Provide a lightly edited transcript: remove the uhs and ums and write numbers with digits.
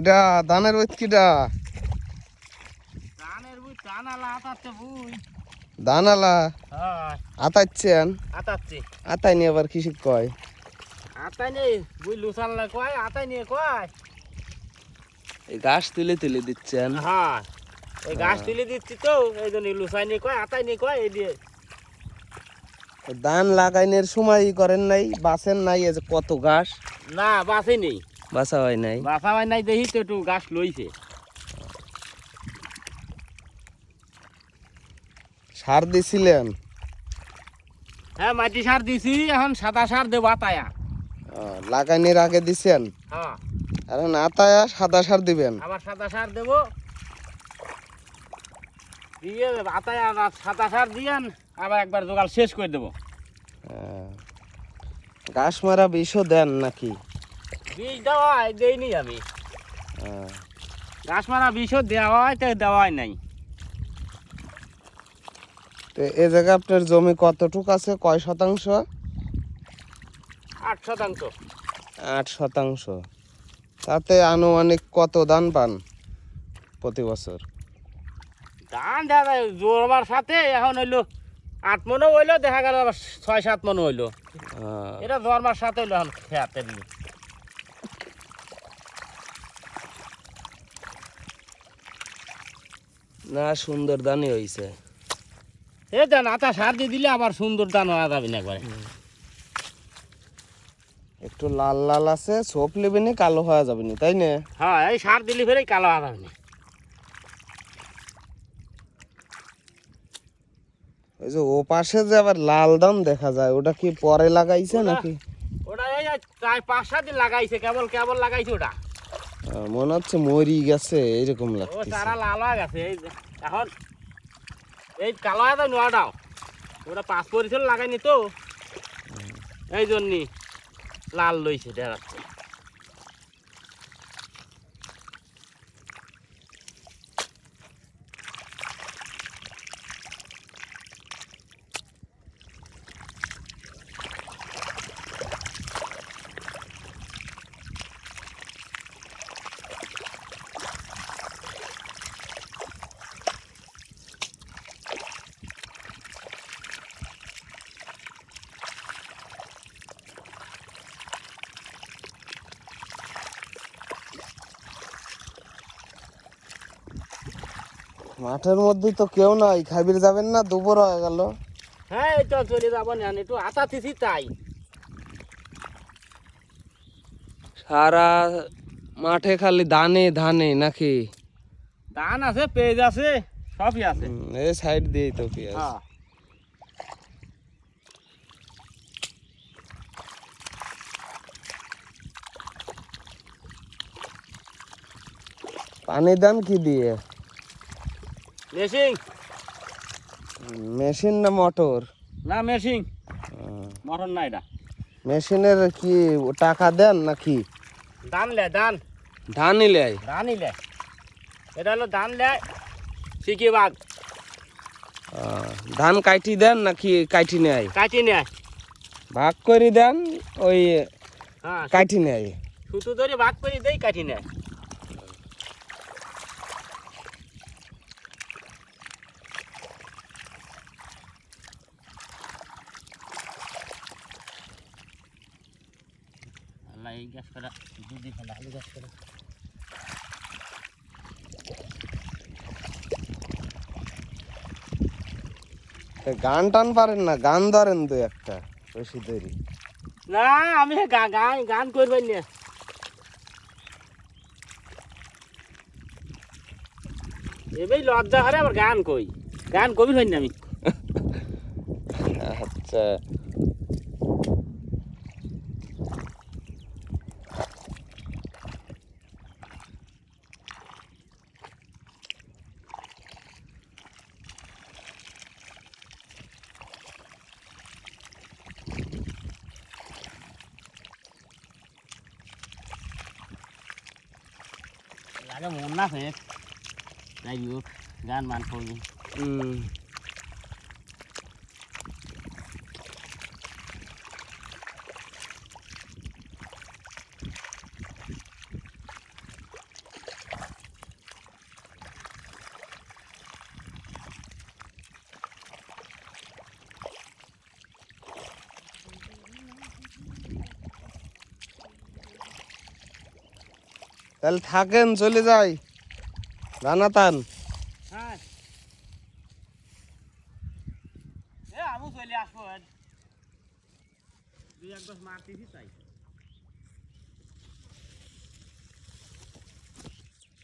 কিডা ধানের বইত কিডা ধানের বুই টানালা আতাচ্ছে বুই ধানালা হ্যাঁ আতাচ্ছেন আতাচ্ছে আতাই নিয়ে আবার কিসিক কয় আতাই নেই বুই লুসানলা কয় আতাই নিয়ে কয় এই ঘাস তুলে তুলে দিচ্ছেন হ্যাঁ এই গাছ তুলে দিচ্ছি তো এই জন্য লুসাই নিয়ে কয় আতাই নিয়ে কয় এই দিয়ে ধান লাগাইনের সময় করেন নাই বাসেন নাই এই যে কত ঘাস না বাসে নেই বাসা হয় নাই বাসা হয় নাই দেখি তো একটু গাছ লইছে সার দিছিলেন হ্যাঁ মাটি সার দিছি এখন সাদা সার দেবো আতায়া লাগাইনের আগে দিছেন হ্যাঁ এখন আতায়া সাদা সার দিবেন আবার সাদা সার দেবো দিয়ে আতায়া সাদা সার দিয়েন আবার একবার জোগাল শেষ করে দেবো ঘাস মারা বিষও দেন নাকি বিষ দেওয়া হয় দেইনি আমি ঘাস মারা বিষও দেওয়া হয় তো দেওয়াই নাই তো এ জায়গা আপনার জমি কতটুক আছে কয় শতাংশ 8%। 8%। তাতে আনুমানিক কত ধান পান প্রতি বছর ধান দেখা যায় জোরমার সাথে এখন হইলো 8 মনও হইলো দেখা গেল 6-7 মনও হইলো এটা জোরমার সাথে হইলো এখন খেয়াতে দিলি না সুন্দর ধানই হয়েছে এই দেন আতা সার দিয়ে দিলে আবার সুন্দর ধান হওয়া যাবে না একবারে একটু লাল লাল আছে সোপ লেবেনি কালো হওয়া যাবে না তাই না হ্যাঁ এই সার দিলে ফেরে কালো হওয়া যাবে না ওই যে ও পাশে যে আবার লাল ধান দেখা যায় ওটা কি পরে লাগাইছে নাকি ওটা এই প্রায় 5-7 দিন লাগাইছে কেবল কেবল লাগাইছে ওটা মনে হচ্ছে মরি গেছে এরকম ও লাগছে সারা লাল হয়ে গেছে এই এখন এই কালো হয়ে যাবে নোয়াটাও ওটা 5 পরিচয় লাগাইনি তো এই জন্যই লাল লইছে দেখা যাচ্ছে মাঠের মধ্যে তো কেউ নাই খাবির যাবেন না দুপুর হয়ে গেল হ্যাঁ এই তো চলে যাবো না একটু আতা তিছি তাই সারা মাঠে খালি ধানে ধানে নাকি ধান আছে পেঁয়াজ আছে সবই আছে এই সাইড দিয়েই তো পেঁয়াজ হ্যাঁ পানি দেন কি দিয়ে মেশিন মেশিন না মোটর না মেশিন মটর না এটা মেশিনের কি টাকা দেন নাকি ধান লে ধান ধান নিলে ধানই লে এটা হলো ধান লে সিকি বাগ ধান কাটি দেন নাকি কাটি নেয় কাটি নেয় ভাগ করে দেন ওই হ্যাঁ কাটি নেয় সুতো ধরে ভাগ করে দেই কাটি নেয় আল্লাহ এই গ্যাস করা দিদি ফেলা আলু গ্যাস করা গান টান পারেন না গান ধরেন তো একটা বেশি দেরি না আমি গান গান করবেন না এবেই লজ্জা করে আবার গান কই গান কবি হইনি আমি আচ্ছা লাগে মন না ফের যাই হোক গান মান করবি তাহলে থাকেন, চলে যাই জানাতান। হ্যাঁ আমি চলে আসবো, দুই এক বছর মারতেছি তাই।